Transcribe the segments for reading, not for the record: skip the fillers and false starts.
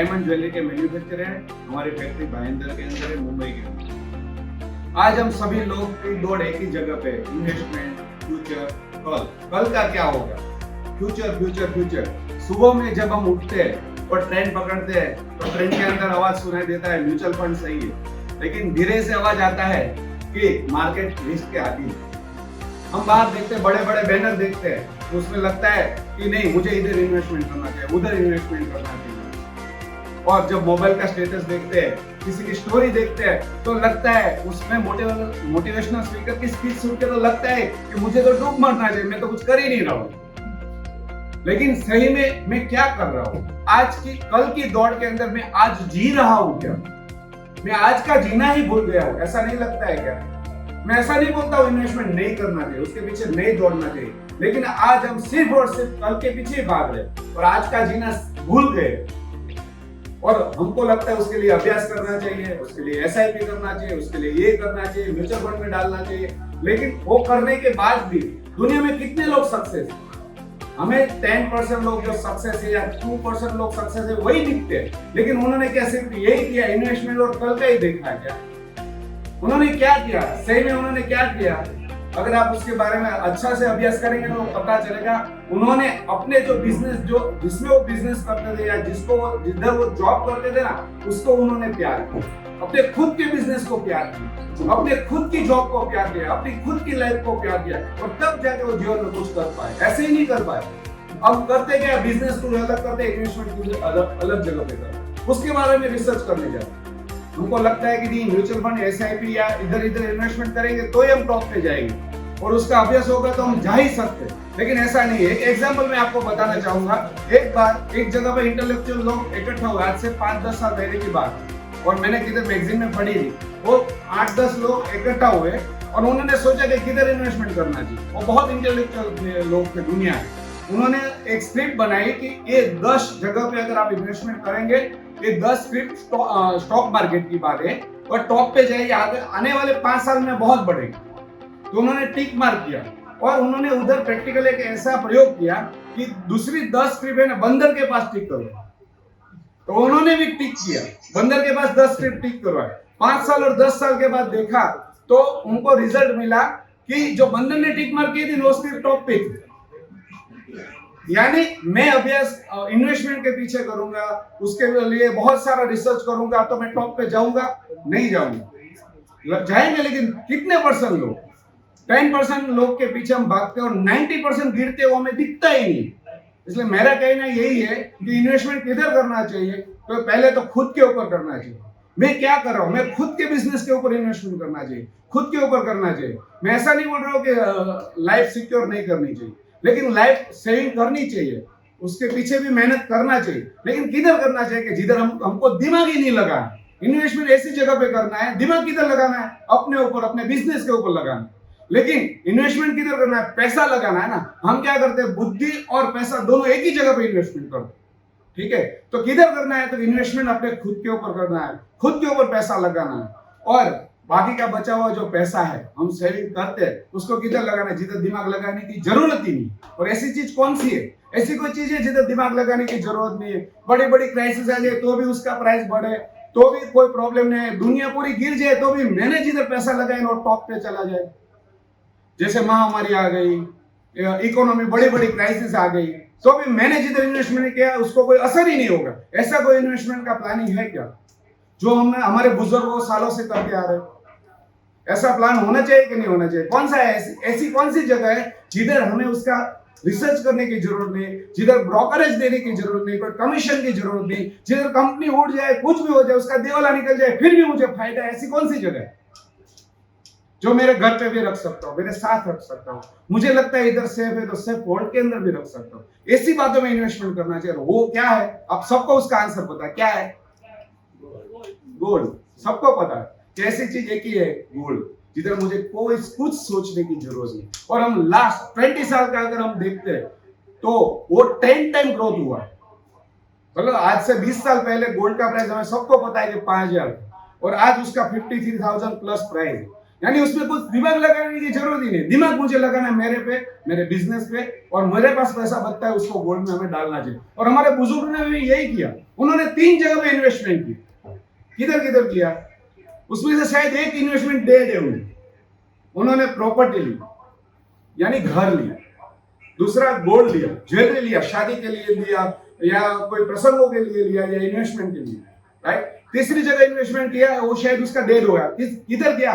Diamond jewellery के manufacturer हैं। हमारी फैक्ट्री भाईंदर के अंदर है, मुंबई के अंदर। आज हम सभी लोग की दौड़ एक ही जगह पे, इन्वेस्टमेंट, फ्यूचर, कल का क्या होगा, फ्यूचर फ्यूचर फ्यूचर। सुबह में जब हम उठते हैं और ट्रेन पकड़ते हैं तो ट्रेन के अंदर आवाज सुनाई देता है म्यूचुअल फंड सही है, लेकिन धीरे से आवाज आता है कि मार्केट रिस्क के आदि है। हम बाहर देखते हैं, बड़े बड़े बैनर देखते हैं, तो उसमें लगता है कि नहीं मुझे इधर इन्वेस्टमेंट करना चाहिए, उधर इन्वेस्टमेंट करना चाहिए। और जब मोबाइल का स्टेटस देखते हैं, किसी की स्टोरी देखते हैं, तो लगता है उसमें मोटिवेशनल स्पीकर की स्पीच सुनकर तो लगता है कि मुझे तो डूब मरना चाहिए, मैं तो कुछ कर ही नहीं रहा हूँ। लेकिन सही में मैं क्या कर रहा हूँ? आज की कल की दौड़ के अंदर मैं आज जी रहा हूँ क्या? मैं आज का जीना ही भूल गया हूँ, ऐसा नहीं लगता है क्या? मैं ऐसा नहीं बोलता हूँ इन्वेस्टमेंट नहीं करना चाहिए, उसके पीछे नहीं दौड़ना चाहिए, लेकिन आज हम सिर्फ और सिर्फ कल के पीछे ही भाग रहे और आज का जीना भूल गए। और हमको लगता है उसके लिए अभ्यास करना चाहिए, उसके लिए एसआईपी करना चाहिए, उसके लिए ये करना चाहिए, म्यूचुअल फंड में डालना चाहिए। लेकिन वो करने के बाद भी दुनिया में कितने लोग सक्सेस है? हमें 10% लोग जो सक्सेस है या 2% लोग सक्सेस है वही दिखते हैं, लेकिन उन्होंने क्या सिर्फ यही किया, इन्वेस्टमेंट और कल का ही देखा है क्या? उन्होंने क्या किया? सही में उन्होंने क्या किया? अगर आप उसके बारे में अच्छा से अभ्यास करेंगे तो पता चलेगा उन्होंने अपने जो बिजनेस, जो जिसमें वो बिजनेस करते थे या जिधर वो जॉब करते थे ना, उसको उन्होंने प्यार किया, अपने खुद के बिजनेस को प्यार किया, अपने खुद की जॉब को प्यार किया, अपनी खुद की लाइफ को प्यार किया, और तब जाके वो जीवन में कुछ कर पाए। ऐसे ही नहीं कर पाए। अब करते क्या, बिजनेस को अलग करते, इन्वेस्टमेंट अलग जगह पे करते, उसके बारे में रिसर्च करने जाते। हमको लगता है कि नहीं म्यूचुअल फंड, एसआईपी या इधर इधर इन्वेस्टमेंट करेंगे तो ही हम टॉप पे जाएंगे और उसका अभ्यास होगा तो हम जा ही सकते हैं, लेकिन ऐसा नहीं है। एक एग्जांपल मैं आपको बताना चाहूंगा। एक बार एक जगह पे इंटेलेक्चुअल लोग इकट्ठा हुए, आज से 5-10 साल पहले की बात, और मैंने किधर मैगजीन में पढ़ी थी। वो 8-10 लोग इकट्ठा हुए और उन्होंने सोचा कि किधर इन्वेस्टमेंट करना चाहिए। वो बहुत इंटेलेक्चुअल लोग थे दुनिया में। उन्होंने एक स्क्रिप्ट बनाई कि ये 10 जगह पे अगर आप इन्वेस्टमेंट करेंगे, ये 10 स्क्रिप्ट स्टॉक मार्केट की बात है और टॉप पे जाएगी, आने वाले 5 साल में बहुत बढ़ेगी। तो उन्होंने टिक मार्क किया और उन्होंने उधर प्रैक्टिकल एक ऐसा प्रयोग किया कि दूसरी 10 स्क्रिप्ट है ना, बंदर के पास टिक करो। तो उन्होंने भी टिक किया, बंदर के पास 10 स्क्रिप्ट टिक करवाए। 5 साल और 10 साल के बाद देखा तो उनको रिजल्ट मिला कि जो बंदर ने टिक मार्क की थी वो स्क्रिप्ट टॉप पे थी। यानी मैं अभ्यास इन्वेस्टमेंट के पीछे करूंगा, उसके लिए बहुत सारा रिसर्च करूंगा तो मैं टॉप पे जाऊंगा? नहीं जाऊंगा। जाएंगे लेकिन कितने परसेंट लोग? 10% लोग के पीछे हम भागते हैं और 90% गिरते हुए हमें दिखता ही नहीं। इसलिए मेरा कहना यही है कि इन्वेस्टमेंट किधर करना चाहिए, तो पहले तो खुद के ऊपर करना चाहिए। मैं क्या कर रहा हूं? मैं खुद के बिजनेस के ऊपर इन्वेस्टमेंट करना चाहिए, खुद के ऊपर करना चाहिए। मैं ऐसा नहीं बोल रहा हूं कि लाइफ सिक्योर नहीं करनी चाहिए, लेकिन लाइफ सेविंग करनी चाहिए, उसके पीछे भी मेहनत करना चाहिए, लेकिन किधर करना चाहिए कि जिधर हमको दिमाग ही नहीं लगाना। इन्वेस्टमेंट ऐसी जगह पे करना है, दिमाग किधर लगाना है? अपने ऊपर, अपने बिजनेस के ऊपर लगाना है। लेकिन इन्वेस्टमेंट किधर करना है? पैसा लगाना है ना। हम क्या करते हैं, बुद्धि और पैसा दोनों एक ही जगह पे इन्वेस्टमेंट करते हैं। ठीक है, तो किधर करना है? तो इन्वेस्टमेंट अपने खुद के ऊपर करना है, खुद के ऊपर पैसा लगाना है, और बाकी का बचा हुआ जो पैसा है हम सेविंग करते हैं उसको किधर लगाना है? जिधर दिमाग लगाने की जरूरत ही नहीं। और ऐसी चीज कौन सी है? ऐसी कोई चीज है जिधर दिमाग लगाने की जरूरत नहीं है। बड़ी बड़ी क्राइसिस आ जाए तो भी उसका प्राइस बढ़े तो भी कोई प्रॉब्लम नहीं है, दुनिया पूरी गिर जाए तो भी मैंने जिधर पैसा लगाया और टॉप पे चला जाए। जैसे महामारी आ गई, इकोनॉमी बड़ी बड़ी क्राइसिस आ गई, तो भी मैंने जिधर इन्वेस्टमेंट किया उसको कोई असर ही नहीं होगा। ऐसा कोई इन्वेस्टमेंट का प्लानिंग है क्या जो हमने हमारे बुजुर्गों सालों से करके आ रहे? ऐसा प्लान होना चाहिए कि नहीं होना चाहिए? कौन सा है ऐसी कौन सी जगह है जिधर हमें उसका रिसर्च करने की जरूरत नहीं, जिधर ब्रोकरेज देने की जरूरत नहीं, कोई कमीशन की जरूरत नहीं, जिधर कंपनी उड़ जाए, कुछ भी हो जाए, उसका दिवाला निकल जाए फिर भी मुझे फायदा है? ऐसी कौन सी जगह है जो मेरे घर पे भी रख सकता हूँ, मेरे साथ रख सकता हूँ? मुझे लगता है इधर सेफ है तो सेफ वर्ल्ड के अंदर भी रख सकता हूँ। ऐसी बातों में इन्वेस्टमेंट करना चाहिए। वो क्या है? अब सबको उसका आंसर पता है। क्या है? गोल्ड। सबको पता है कि ऐसी चीज एक ही है, गोल्ड, जिधर मुझे कोई कुछ सोचने की जरूरत नहीं। और हम लास्ट 20 साल का अगर हम देखते हैं तो वो 10 टाइम ग्रोथ हुआ। मतलब आज से 20 साल पहले गोल्ड का प्राइस हमें सबको पता है कि 5,000 और आज उसका 53,000 प्लस प्राइस। यानी उसमें कुछ दिमाग लगाने की जरूरत ही नहीं, दिमाग मुझे लगाना है मेरे पे, मेरे बिजनेस पे, और मेरे पास पैसा बचता है उसको गोल्ड में हमें डालना चाहिए। और हमारे बुजुर्ग ने भी यही किया, उन्होंने 3 जगह पे इन्वेस्टमेंट की। किधर किधर किया, उसमें से शायद एक इन्वेस्टमेंट डेड है उन्होंने प्रॉपर्टी ली यानी घर लिया, दूसरा गोल्ड लिया, ज्वेलरी लिया, शादी के लिए लिया या कोई प्रसंगों के लिए लिया या इन्वेस्टमेंट के लिए, राइट। तीसरी जगह इन्वेस्टमेंट किया वो शायद उसका डेड हो गया, किधर किया,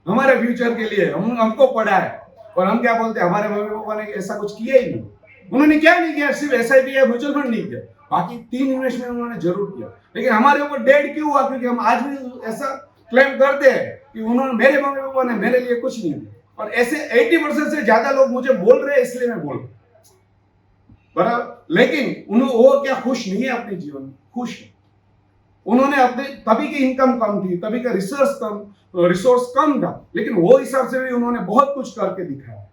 हमारे फ्यूचर के लिए, हमको पढ़ा है। और हम क्या बोलते हैं, हमारे मम्मी पापा ने ऐसा कुछ किया ही नहीं, उन्होंने क्या नहीं किया, सिर्फ SIP या म्यूचुअल फंड नहीं किया, बाकी 3 इन्वेस्टमेंट उन्होंने जरूर किया। लेकिन हमारे ऊपर डेड क्यों हुआ, क्योंकि हम आज भी ऐसा क्लेम करते हैं कि उन्होंने, मेरे मम्मी पापा ने मेरे लिए कुछ नहीं किया। और ऐसे 80% से ज्यादा लोग मुझे बोल रहे हैं, इसलिए मैं बोल रहा हूं, बराबर। लेकिन वो क्या खुश नहीं है अपने जीवन में, खुश है। उन्होंने अपने, तभी की इनकम कम थी, तभी का रिसोर्स कम था, लेकिन वो हिसाब से भी उन्होंने बहुत कुछ करके दिखाया।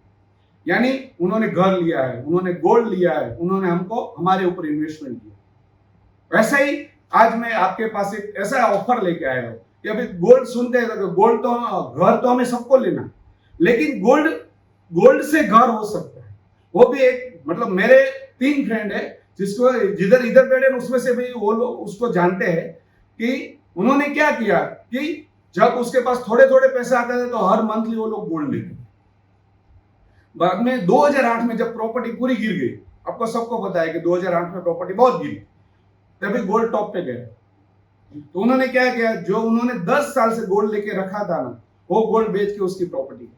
यानी उन्होंने घर लिया है, उन्होंने गोल्ड लिया है, उन्होंने हमको हमारे ऊपर इन्वेस्टमेंट किया। वैसे ही आज मैं आपके पास एक ऐसा ऑफर लेके आया हूं कि अभी गोल्ड सुनते हैं तो गोल्ड तो, घर तो हमें सबको लेना, लेकिन गोल्ड से घर हो सकता है। वो भी एक, मतलब मेरे 3 फ्रेंड है जिसको जिधर इधर बैठे उसमें से भी वो लोग उसको जानते हैं कि उन्होंने क्या किया कि जब उसके पास थोड़े थोड़े पैसे आते थे तो हर मंथली वो लोग गोल्ड लेते। बाद में 2008 में जब प्रॉपर्टी पूरी गिर गई, आपको सबको पता है कि 2008 में प्रॉपर्टी बहुत गिरी, तभी गोल्ड टॉप पे गया। तो उन्होंने क्या किया, जो उन्होंने 10 साल से गोल्ड लेके रखा था ना, वो गोल्ड बेच के उसकी प्रॉपर्टी,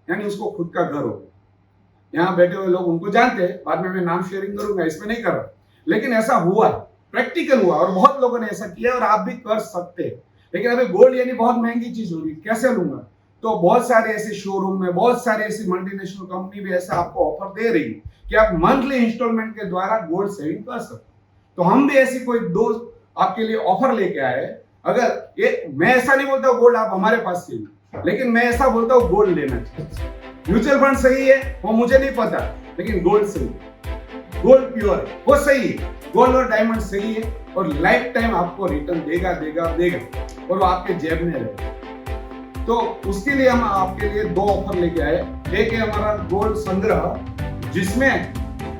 यानी उसको खुद का घर हो गया। यहाँ बैठे हुए लोग उनको जानते हैं, बाद में मैं नाम शेयरिंग करूंगा, इसमें नहीं कर रहा, लेकिन ऐसा हुआ, प्रैक्टिकल हुआ, और बहुत लोगों ने ऐसा किया और आप भी कर सकते हैं। लेकिन अभी गोल्ड यानी बहुत महंगी चीज होगी, कैसे लूंगा, तो बहुत सारे ऐसे शोरूम में, बहुत सारे ऐसी मल्टीनेशनल कंपनी भी ऐसा आपको ऑफर दे रही है कि आप मंथली इंस्टॉलमेंट के द्वारा गोल्ड सेविंग कर सकते। तो हम भी ऐसी कोई दोस्त आपके लिए ऑफर लेके आए। अगर ये, मैं ऐसा नहीं बोलता गोल्ड आप हमारे पास से, लेकिन मैं ऐसा बोलता हूँ गोल्ड लेना चाहिए। म्यूचुअल फंड सही है वो मुझे नहीं पता, लेकिन गोल्ड सही है, गोल्ड प्योर है वो सही है, गोल्ड और डायमंड सही है, और लाइफ टाइम आपको रिटर्न देगा, और वो आपके जेब में रहेगा। तो उसके लिए हम आपके लिए 2 ऑफर लेके आए। एक है हमारा गोल्ड संग्रह, जिसमें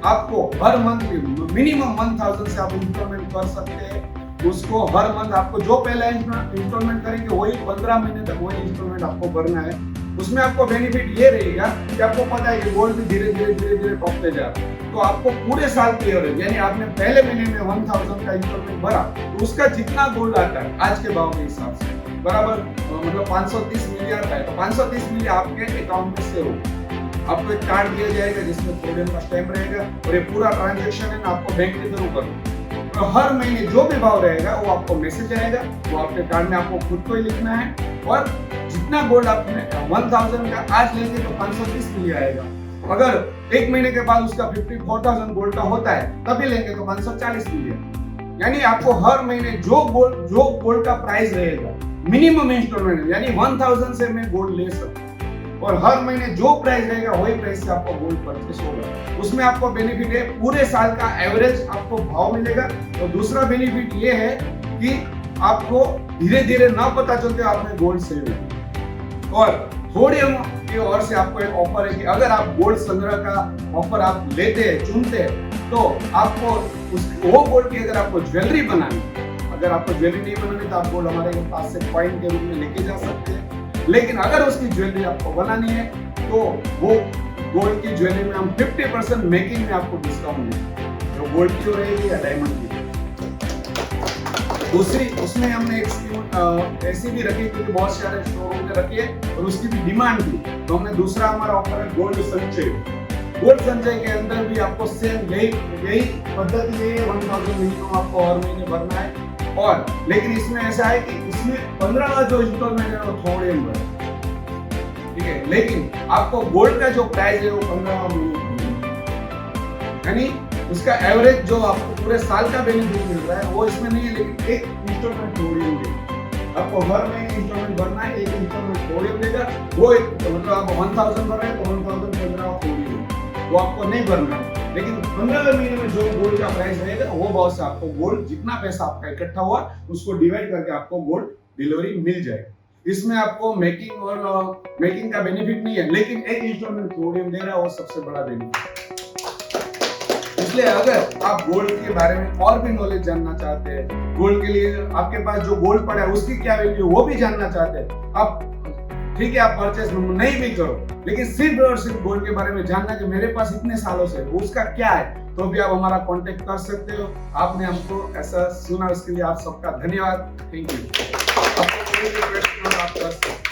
आपको हर मंथ मिनिमम 1000 से आप इंस्टॉलमेंट कर सकते हैं। उसको हर मंथ आपको जो पहला इंस्टॉलमेंट करेंगे वही 15 महीने तक वही इंस्टॉलमेंट आपको भरना है। उसमें आपको बेनिफिट ये रहेगा कि आपको पता है कि गोल्ड भी धीरे धीरे टॉप पे जा रहा है, तो आपको पूरे साल क्लियर है। यानी आपने पहले महीने में 1000 का इंस्टॉलमेंट भरा, तो उसका जितना गोल्ड आता है आज के भाव के हिसाब से, बराबर, मतलब 530 मिली आता है, तो 530 मिली आपके अकाउंट में सेव होगा। आपको एक कार्ड दिया जाएगा जिसमें थोड़े का स्टैम्प रहेगा, और ये पूरा ट्रांजेक्शन है ना आपको बैंक के थ्रू करना। तो हर महीने जो भी भाव रहेगा वो आपको मैसेज आएगा, वो आपके कार्ड में आपको खुद को ही लिखना है, और जितना गोल्ड आपने 1000 का आज लेंगे तो 530 मिली आएगा। अगर एक महीने के बाद उसका 54,000 गोल्ड का होता है तभी लेंगे तो 540 मिली। यानी आपको हर महीने जो गोल्ड का प्राइस रहेगा, मिनिमम इंस्टॉलमेंट यानी 1000 से मैं गोल्ड ले सकता हूं, और हर महीने जो प्राइस रहेगा वही प्राइस से आपको गोल्ड परचेस होगा। उसमें आपको बेनिफिट है पूरे साल का एवरेज आपको भाव मिलेगा। और दूसरा बेनिफिट ये है कि आपको धीरे धीरे ना पता चलते आपने गोल्ड सेव किया। और थोड़ी की ओर से आपको एक ऑफर है कि अगर आप गोल्ड संग्रह का ऑफर आप लेते हैं, चुनते हैं, तो आपको वो गोल्ड की अगर आपको ज्वेलरी बनानी, अगर आपको ज्वेलरी नहीं बनानी तो आप गोल्ड हमारे पास से कॉइन के रूप में लेके जा सकते हैं। लेकिन अगर उसकी ज्वेलरी आपको बनानी है तो वो गोल्ड की ज्वेलरी में हम 50% मेकिंग में आपको डिस्काउंट देंगे, जो गोल्ड की रहेगी या डायमंड की। दूसरी, उसमें हमने एक स्कीम ऐसी भी रखी क्योंकि बहुत सारे शोरूम में रखी है और उसकी भी डिमांड थी, तो हमने दूसरा हमारा ऑफर है गोल्ड संचय। गोल्ड संचय के अंदर भी आपको सेम यही पद्धति है, 1000 मिनिमम आपको हर महीने भरना है। और लेकिन इसमें ऐसा है कि इसमें 15 जो इंस्टॉलमेंट है वो थोड़े ही भरे, ठीक है। लेकिन आपको गोल्ड का जो प्राइस है वो 15 महीने, यानी उसका एवरेज जो आपको पूरे साल का बेनिफिट मिल रहा है वो इसमें नहीं है, लेकिन एक इंस्टॉलमेंट थोड़ी देगा। आपको हर महीने इंस्टॉलमेंट भरना है, एक इंस्टॉलमेंट थोड़ी देगा, वो एक, मतलब आप 1000 भर रहे हैं तो 1015 थोड़ी देगा, वो आपको नहीं भरना है। लेकिन 15 महीने में जो गोल्ड का प्राइस रहेगा वो बहुत से आपको गोल्ड, जितना पैसा आपका इकट्ठा हुआ उसको डिवाइड करके आपको गोल्ड डिलीवरी मिल जाएगा। इसमें आपको मेकिंग का बेनिफिट नहीं है, लेकिन एक इंस्टॉलमेंट थोड़ियम दे रहा है, वो सबसे बड़ा बेनिफिट। इसलिए अगर आप गोल्ड के बारे में और भी नॉलेज जानना चाहते हैं, गोल्ड के लिए आपके पास जो गोल्ड पड़ा है उसकी क्या वैल्यू वो भी जानना चाहते हैं, आप ठीक है आप परचेस नहीं भी करो, लेकिन सिर्फ और सिर्फ गोल्ड के बारे में जानना कि मेरे पास इतने सालों से उसका क्या है, तो भी आप हमारा कांटेक्ट कर सकते हो। आपने हमको ऐसा सुना, उसके लिए आप सबका धन्यवाद। Thank you. आपको कोई भी प्रश्न आप कर सकते हो।